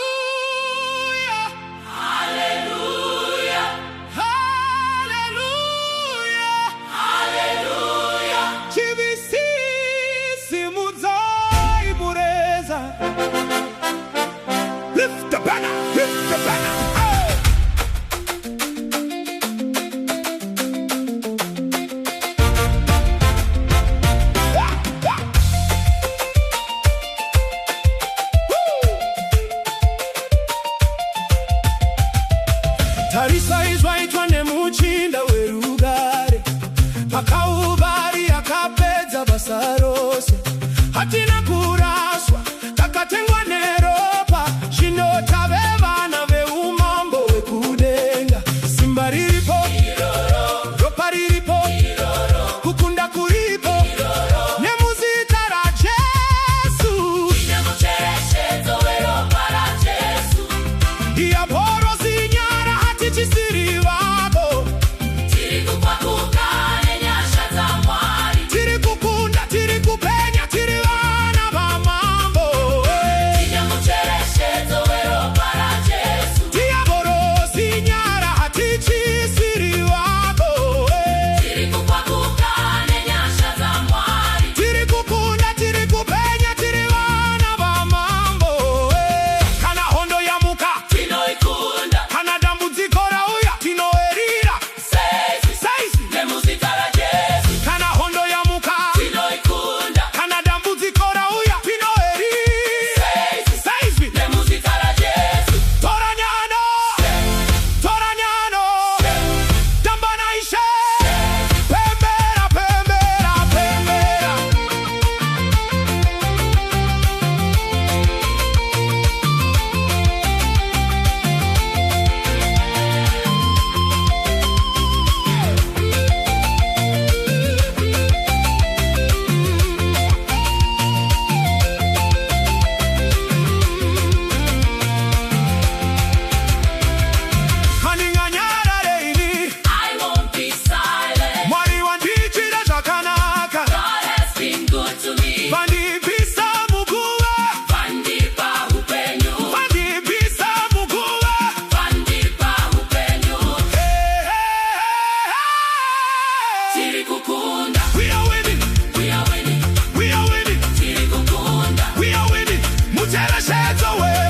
Hallelujah. Hallelujah. Hallelujah. Hallelujah. Chibisi muzoi bureza. Lift the banner. Lift the banner. Tarisa izwaitwa nemuchinda werugare, akaubari akapedza basa rose. Hatina kuraswa takatengwa neropa, zvino tave vana veumambo hwekudenga. Simba riripo, ropa riripo, kukunda kuripo, nemuzita raJesu. Diaboro zinyara hatichisiri vavo, Tiri kupakuka nenyasha za Mwari. tiri kukunda, tiri kupenya, tiri vana vamambo. Tinyamuchereshedzo weropa raJesu. Diaboro zinyara hatichisiri vavo, Tiri kupakuka nenyasha za Mwari. tiri kukunda, tiri kupenya, tiri vana vamambo. Kana hondo yamuka, Tinoikunda. kana dambudziko rauya, tinoerira. Seizi. Saizi. Nemuzita raJesu. Kana hondo yamuka, Tinoikunda. kana dambudziko rauya, tinoerira. Seizi. Saizi. Nemuzita raJesu. Tora nyano, tora nyano, dambana ishe, pembera, pembera, pembera. Kaninganyara reini, I won't be silent. Mwari wandichira zvakanaka, God has been good to me. vandibvisa muguva, Vandipa upenyu. vandibvisa muguva. Vandipa upenyu. Hey, hey, hey, Tiri kukunda. hey. We are winning, We are winning. we are winning, Tiri kukunda. we are winning. Muchereshedzo we.